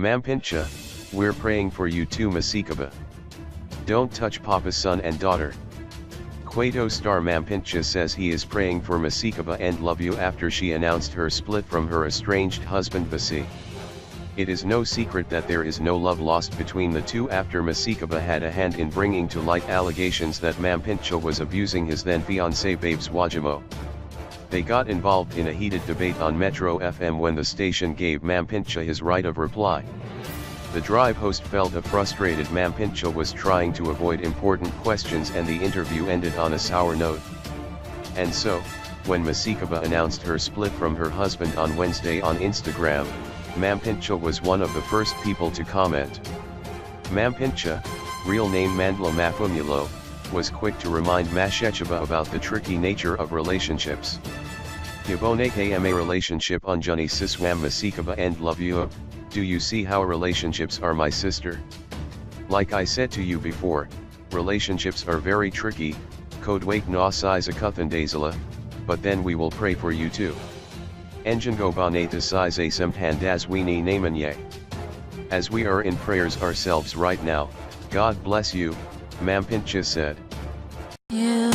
Mampincha, we're praying for you too Masikaba. Don't touch Papa's son and daughter. Quato star Mampincha says he is praying for Masikaba and love you after she announced her split from her estranged husband Basi. It is no secret that there is no love lost between the two after Masikaba had a hand in bringing to light allegations that Mampincha was abusing his then fiancé Babes Wajimo. They got involved in a heated debate on Metro FM when the station gave Mampincha his right of reply. The drive host felt a frustrated Mampincha was trying to avoid important questions and the interview ended on a sour note. And so, when Masikaba announced her split from her husband on Wednesday on Instagram, Mampincha was one of the first people to comment. Mampincha, real name Mandla Mafumulo, was quick to remind Mashechaba about the tricky nature of relationships. Giboneke am a relationship unjuni siswam Masikaba and love you. Do you see how relationships are, my sister? Like I said to you before, relationships are very tricky, kodwake na size akuthandazala, but then we will pray for you too. Enjingobaneta size asem handazwini namanye. As we are in prayers ourselves right now, God bless you, Mampincha said. You